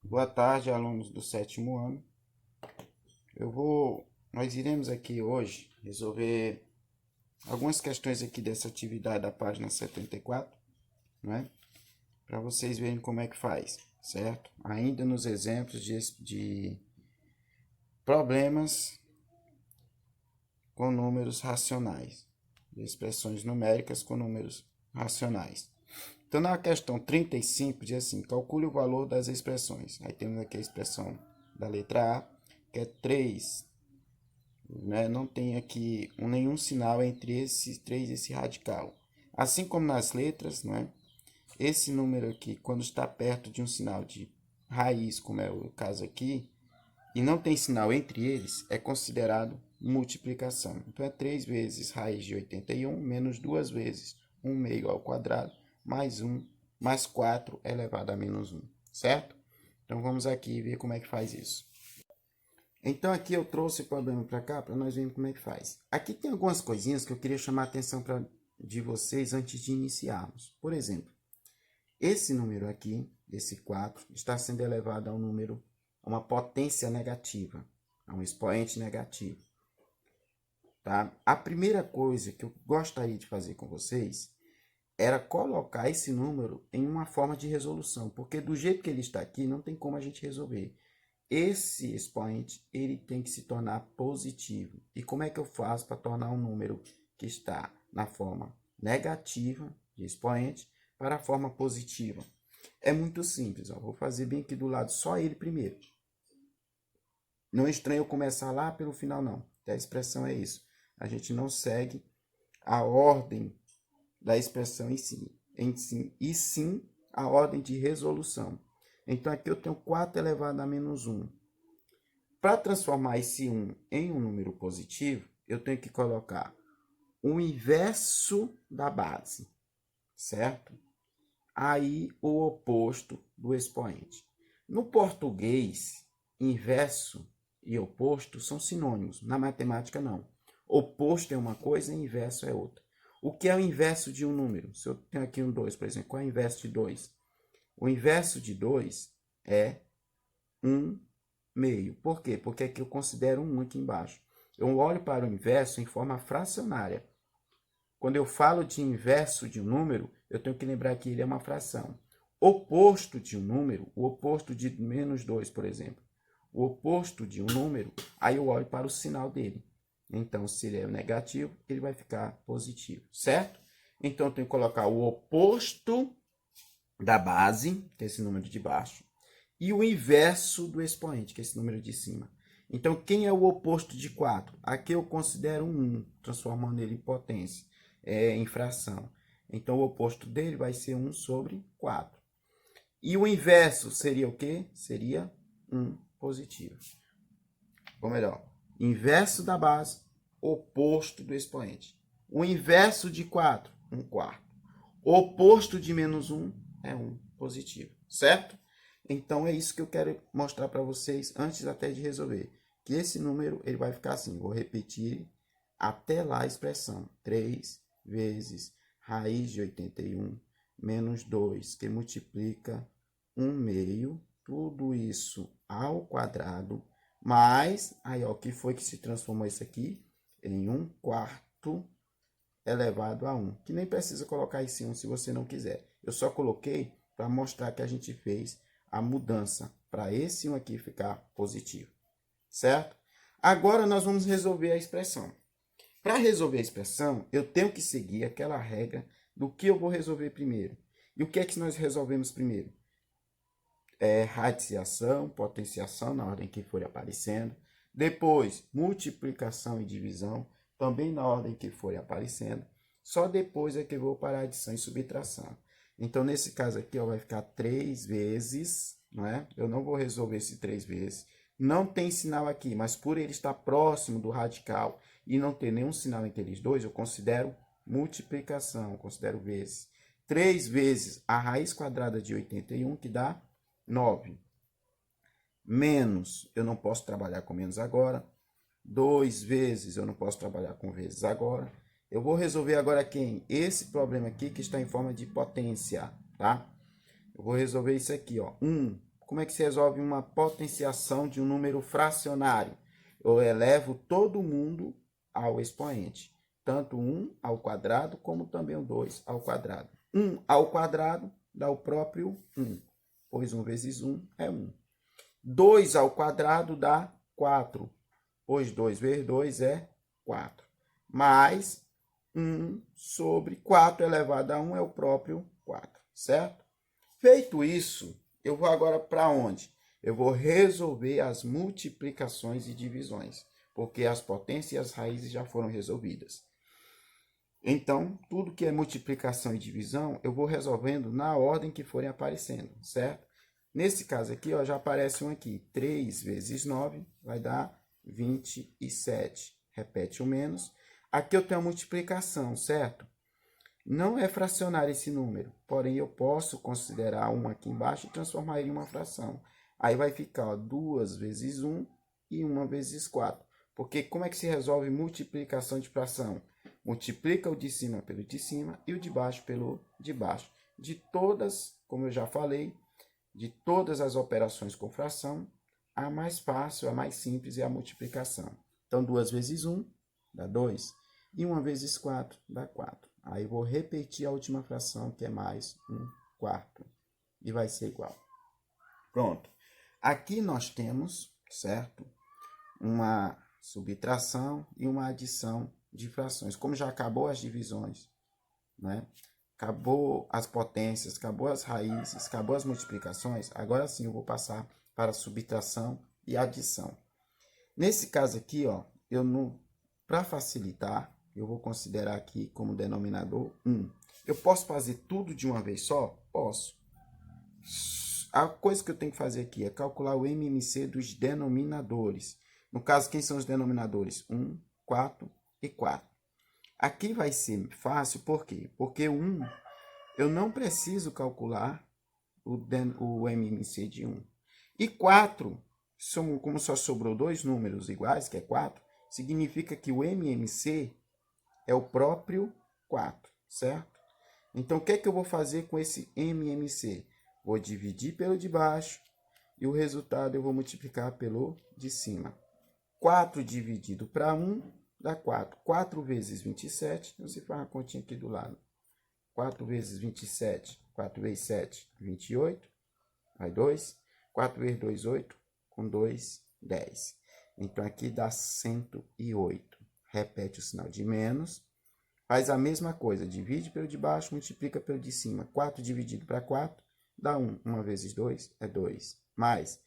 Boa tarde, alunos do sétimo ano. Nós iremos aqui hoje resolver algumas questões aqui dessa atividade da página 74, né? Para vocês verem como é que faz, certo? Ainda nos exemplos de problemas com números racionais, de expressões numéricas com números racionais. Então, na questão 35, diz assim: calcule o valor das expressões. Aí temos aqui a expressão da letra A, que é 3, né? Não tem aqui nenhum sinal entre esses três, esse radical. Assim como nas letras, né? Esse número aqui, quando está perto de um sinal de raiz, como é o caso aqui, e não tem sinal entre eles, é considerado multiplicação. Então, é 3 vezes raiz de 81 menos 2 vezes 1 meio ao quadrado, mais 1, mais 4 elevado a menos 1, certo? Então, vamos aqui ver como é que faz isso. Então, aqui eu trouxe o problema para cá, para nós vermos como é que faz. Aqui tem algumas coisinhas que eu queria chamar a atenção de vocês antes de iniciarmos. Por exemplo, esse número aqui, esse 4, está sendo elevado a um número, a uma potência negativa, a um expoente negativo. Tá? A primeira coisa que eu gostaria de fazer com vocês era colocar esse número em uma forma de resolução, porque do jeito que ele está aqui, não tem como a gente resolver. Esse expoente ele tem que se tornar positivo. E como é que eu faço para tornar um número que está na forma negativa de expoente para a forma positiva? É muito simples. Ó. Vou fazer bem aqui do lado só ele primeiro. Não é estranho eu começar lá pelo final, não. A expressão é isso. A gente não segue a ordem da expressão e sim a ordem de resolução. Então, aqui eu tenho 4 elevado a menos 1. Para transformar esse 1 em um número positivo, eu tenho que colocar o inverso da base, certo? Aí, o oposto do expoente. No português, inverso e oposto são sinônimos. Na matemática, não. Oposto é uma coisa e inverso é outra. O que é o inverso de um número? Se eu tenho aqui um 2, por exemplo, qual é o inverso de 2? O inverso de 2 é 1 meio. Por quê? Porque aqui eu considero um 1 aqui embaixo. Eu olho para o inverso em forma fracionária. Quando eu falo de inverso de um número, eu tenho que lembrar que ele é uma fração. Oposto de um número, o oposto de menos 2, por exemplo. O oposto de um número, aí eu olho para o sinal dele. Então, se ele é negativo, ele vai ficar positivo, certo? Então, eu tenho que colocar o oposto da base, que é esse número de baixo, e o inverso do expoente, que é esse número de cima. Então, quem é o oposto de 4? Aqui eu considero um 1, transformando ele em potência, em fração. Então, o oposto dele vai ser 1 sobre 4. E o inverso seria o quê? Seria 1 positivo. Ou melhor, inverso da base, oposto do expoente. O inverso de 4, 1 quarto. O oposto de menos 1 é 1 positivo, certo? Então, é isso que eu quero mostrar para vocês antes até de resolver. Que esse número ele vai ficar assim. Vou repetir até lá a expressão. 3 vezes raiz de 81 menos 2, que multiplica 1 meio. Tudo isso ao quadrado. Mais, aí ó, o que foi que se transformou isso aqui? Em 1 quarto elevado a 1. Que nem precisa colocar esse 1 se você não quiser. Eu só coloquei para mostrar que a gente fez a mudança para esse 1 aqui ficar positivo, certo? Agora nós vamos resolver a expressão. Para resolver a expressão, eu tenho que seguir aquela regra do que eu vou resolver primeiro. E o que é que nós resolvemos primeiro? Radiciação, potenciação, na ordem que for aparecendo. Depois, multiplicação e divisão, também na ordem que for aparecendo. Só depois é que eu vou para adição e subtração. Então, nesse caso aqui, ó, vai ficar 3 vezes, não é? Eu não vou resolver esse 3 vezes. Não tem sinal aqui, mas por ele estar próximo do radical e não ter nenhum sinal entre eles dois, eu considero multiplicação, considero vezes. 3 vezes a raiz quadrada de 81, que dá 9. Menos, eu não posso trabalhar com menos agora. 2 vezes, eu não posso trabalhar com vezes agora. Eu vou resolver agora quem? Esse problema aqui que está em forma de potência, tá? Eu vou resolver isso aqui, ó. 1 como é que se resolve uma potenciação de um número fracionário? Eu elevo todo mundo ao expoente, tanto 1 ao quadrado como também o 2 ao quadrado. 1 ao quadrado dá o próprio 1, pois 1 vezes 1 é 1. 2 ao quadrado dá 4, pois 2 vezes 2 é 4. Mais 1 sobre 4 elevado a 1 é o próprio 4, certo? Feito isso, eu vou agora para onde? Eu vou resolver as multiplicações e divisões, porque as potências e as raízes já foram resolvidas. Então, tudo que é multiplicação e divisão, eu vou resolvendo na ordem que forem aparecendo, certo? Nesse caso aqui, ó, já aparece um aqui. 3 vezes 9 vai dar 27. Repete o menos. Aqui eu tenho a multiplicação, certo? Não é fracionário esse número, porém eu posso considerar 1 aqui embaixo e transformar ele em uma fração. Aí vai ficar, ó, 2 vezes 1 e 1 vezes 4. Porque como é que se resolve multiplicação de fração? Multiplica o de cima pelo de cima e o de baixo pelo de baixo. De todas, como eu já falei, de todas as operações com fração, a mais fácil, a mais simples é a multiplicação. Então, 2 vezes 1 dá 2 e 1 vezes 4 dá 4. Aí, vou repetir a última fração, que é mais 1/4, e vai ser igual. Pronto. Aqui nós temos, certo? Uma subtração e uma adição de frações. Como já acabou as divisões, né? Acabou as potências, acabou as raízes, acabou as multiplicações, agora sim eu vou passar para a subtração e adição. Nesse caso aqui, ó, para facilitar, eu vou considerar aqui como denominador 1. Eu posso fazer tudo de uma vez só? Posso. A coisa que eu tenho que fazer aqui é calcular o MMC dos denominadores. No caso, quem são os denominadores? 1, 4 e 4. Aqui vai ser fácil, por quê? Porque 1, eu não preciso calcular o MMC de 1. E 4, como só sobrou dois números iguais, que é 4, significa que o MMC é o próprio 4, certo? Então, o que é que eu vou fazer com esse MMC? Vou dividir pelo de baixo e o resultado eu vou multiplicar pelo de cima. 4 dividido para 1 dá 4. 4 vezes 27, você faz a continha aqui do lado. 4 vezes 27, 4 vezes 7, 28, vai 2. 4 vezes 2, 8, com 2, 10. Então, aqui dá 108. Repete o sinal de menos. Faz a mesma coisa, divide pelo de baixo, multiplica pelo de cima. 4 dividido para 4 dá 1. 1 vezes 2 é 2. Mais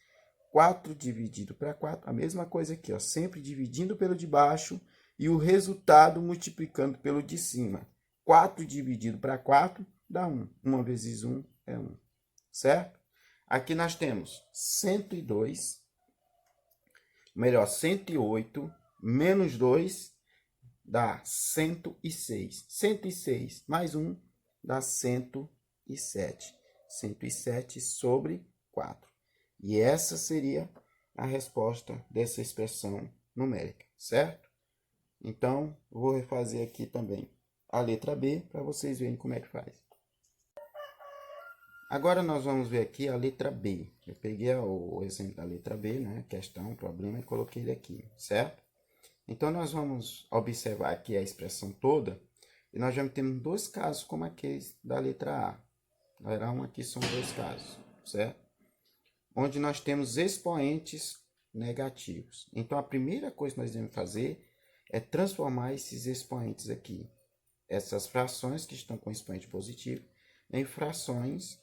4 dividido para 4, a mesma coisa aqui, ó, sempre dividindo pelo de baixo e o resultado multiplicando pelo de cima. 4 dividido para 4 dá 1. 1 vezes 1 é 1. Certo? Aqui nós temos 102, melhor, 108 menos 2 dá 106. 106 mais 1 dá 107. 107 sobre 4. E essa seria a resposta dessa expressão numérica, certo? Então, vou refazer aqui também a letra B para vocês verem como é que faz. Agora nós vamos ver aqui a letra B. Eu peguei o exemplo da letra B, né? Questão, problema, e coloquei ele aqui, certo? Então, nós vamos observar aqui a expressão toda e nós já temos dois casos como aqueles da letra A. Era um aqui são dois casos, certo? Onde nós temos expoentes negativos. Então, a primeira coisa que nós devemos fazer é transformar esses expoentes aqui, essas frações que estão com expoente positivo, em frações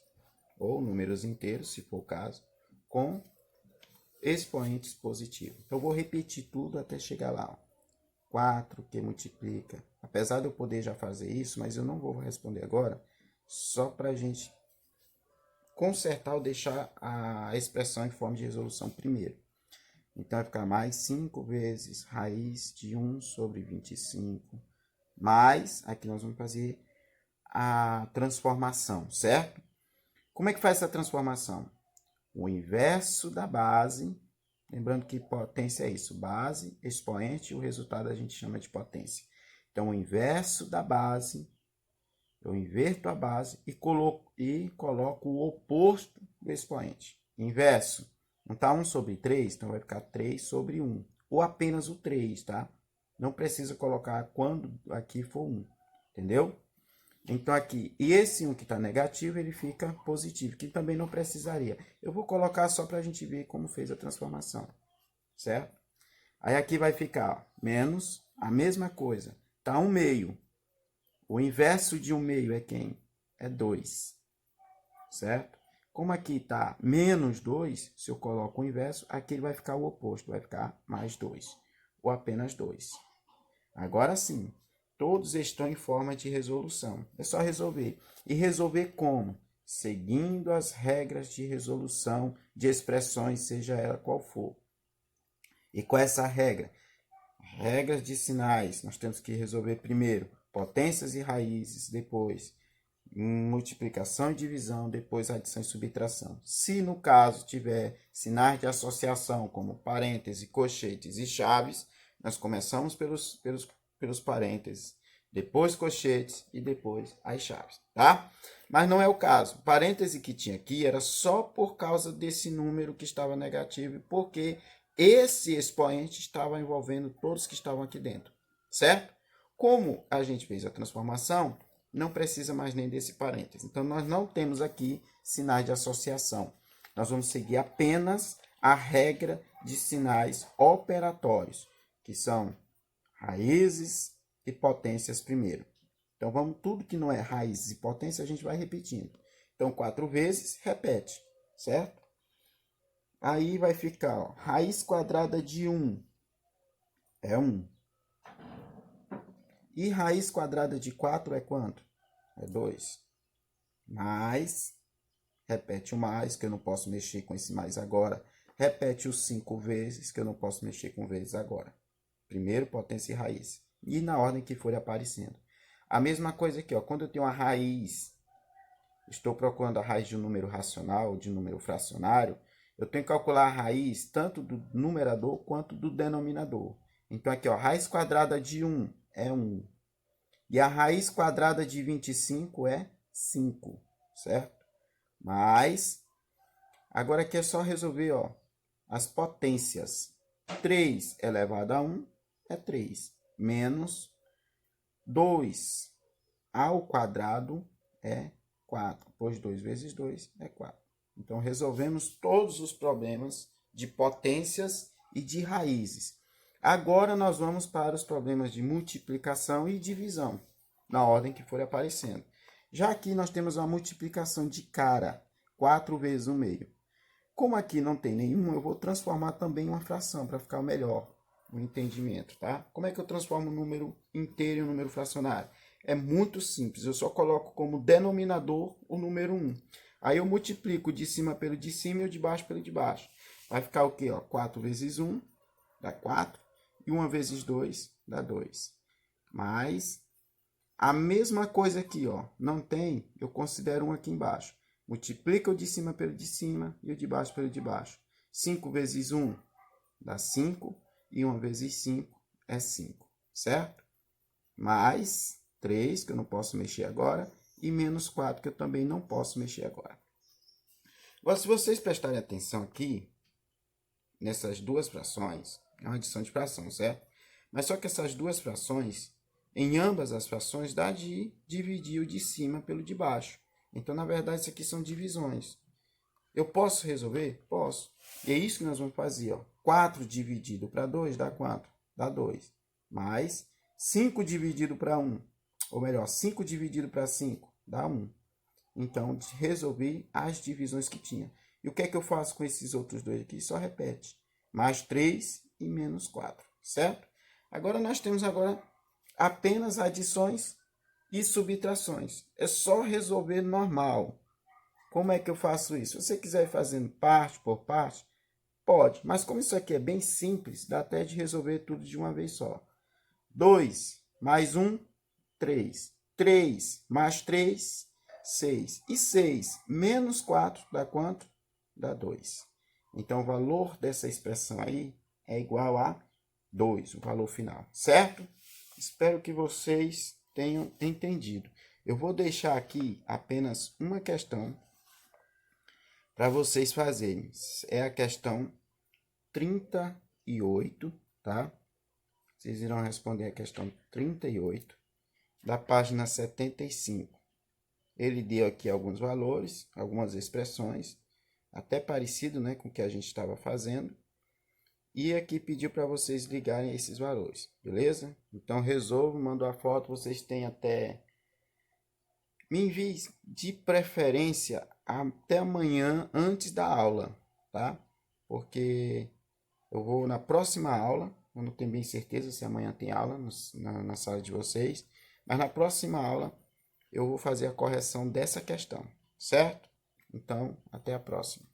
ou números inteiros, se for o caso, com expoentes positivos. Então, eu vou repetir tudo até chegar lá. Ó. 4 que multiplica. Apesar de eu poder já fazer isso, mas eu não vou responder agora, só para a gente consertar ou deixar a expressão em forma de resolução primeiro. Então, vai ficar mais 5 vezes raiz de 1 sobre 25, mais, aqui nós vamos fazer a transformação, certo? Como é que faz essa transformação? O inverso da base, lembrando que potência é isso, base, expoente, o resultado a gente chama de potência. Então, o inverso da base, eu inverto a base e coloco o oposto do expoente. Inverso. Não está 1 sobre 3, então vai ficar 3 sobre 1. Ou apenas o 3, tá? Não precisa colocar quando aqui for 1. Entendeu? Então aqui, e esse 1 que está negativo, ele fica positivo, que também não precisaria. Eu vou colocar só para a gente ver como fez a transformação, certo? Aí aqui vai ficar ó, menos a mesma coisa. Tá 1 meio. O inverso de 1 meio é quem? É 2, certo? Como aqui está menos 2, se eu coloco o inverso, aqui ele vai ficar o oposto, vai ficar mais 2, ou apenas 2. Agora sim, todos estão em forma de resolução. É só resolver. E resolver como? Seguindo as regras de resolução de expressões, seja ela qual for. E com essa regra? Regras de sinais. Nós temos que resolver primeiro potências e raízes, depois multiplicação e divisão, depois adição e subtração. Se no caso tiver sinais de associação, como parênteses, colchetes e chaves, nós começamos pelos parênteses, depois colchetes e depois as chaves, tá? Mas não é o caso. O parêntese que tinha aqui era só por causa desse número que estava negativo, porque esse expoente estava envolvendo todos que estavam aqui dentro, certo? Como a gente fez a transformação, não precisa mais nem desse parêntese. Então, nós não temos aqui sinais de associação. Nós vamos seguir apenas a regra de sinais operatórios, que são raízes e potências primeiro. Então, vamos, tudo que não é raízes e potência, a gente vai repetindo. Então, 4 vezes, repete, certo? Aí vai ficar, ó, raiz quadrada de 1 é 1. E raiz quadrada de 4 é quanto? É 2. Mais, repete o mais, que eu não posso mexer com esse mais agora. Repete o 5 vezes, que eu não posso mexer com vezes agora. Primeiro, potência e raiz. E na ordem que for aparecendo. A mesma coisa aqui, ó, quando eu tenho uma raiz, estou procurando a raiz de um número racional, de um número fracionário, eu tenho que calcular a raiz tanto do numerador quanto do denominador. Então aqui, ó, raiz quadrada de 1 é 1. E a raiz quadrada de 25 é 5, certo? Mas, agora aqui é só resolver, ó, as potências. 3 elevado a 1 é 3. Menos 2 ao quadrado é 4. Pois 2 vezes 2 é 4. Então, resolvemos todos os problemas de potências e de raízes. Agora, nós vamos para os problemas de multiplicação e divisão, na ordem que for aparecendo. Já aqui nós temos uma multiplicação de cara, 4 vezes 1 meio. Como aqui não tem nenhum, eu vou transformar também em uma fração, para ficar melhor o entendimento, tá? Como é que eu transformo um número inteiro em um número fracionário? É muito simples, eu só coloco como denominador o número 1. Aí eu multiplico de cima pelo de cima e o de baixo pelo de baixo. Vai ficar o quê? 4 vezes 1 dá 4. E 1 vezes 2 dá 2. Mais a mesma coisa aqui, ó. Não tem, eu considero 1 aqui embaixo. Multiplica o de cima pelo de cima e o de baixo pelo de baixo. 5 vezes 1 dá 5. E 1 vezes 5 é 5, certo? Mais 3, que eu não posso mexer agora. E menos 4, que eu também não posso mexer agora. Agora, se vocês prestarem atenção aqui, nessas duas frações, é uma adição de fração, certo? Mas só que essas duas frações, em ambas as frações, dá de dividir o de cima pelo de baixo. Então, na verdade, isso aqui são divisões. Eu posso resolver? Posso. E é isso que nós vamos fazer. Ó. 4 dividido para 2 dá quanto? Dá 2. Mais 5 dividido para 1. Ou melhor, 5 dividido para 5 dá 1. Então, resolvi as divisões que tinha. E o que é que eu faço com esses outros dois aqui? Só repete. Mais 3 e menos 4. Certo? Agora, nós temos agora apenas adições e subtrações. É só resolver normal. Como é que eu faço isso? Se você quiser ir fazendo parte por parte, pode. Mas como isso aqui é bem simples, dá até de resolver tudo de uma vez só. 2 mais 1, 3. 3 mais 3, 6. E 6 menos 4 dá quanto? Dá 2. Então, o valor dessa expressão aí é igual a 2, o valor final. Certo? Espero que vocês tenham entendido. Eu vou deixar aqui apenas uma questão para vocês fazerem. É a questão 38, tá? Vocês irão responder a questão 38 da página 75. Ele deu aqui alguns valores, algumas expressões, até parecido, né, com o que a gente estava fazendo. E aqui pediu para vocês ligarem esses valores, beleza? Então resolvo, mando a foto, vocês têm até... Me envie de preferência até amanhã antes da aula, tá? Porque eu vou na próxima aula, eu não tenho bem certeza se amanhã tem aula na sala de vocês, mas na próxima aula eu vou fazer a correção dessa questão, certo? Então, até a próxima.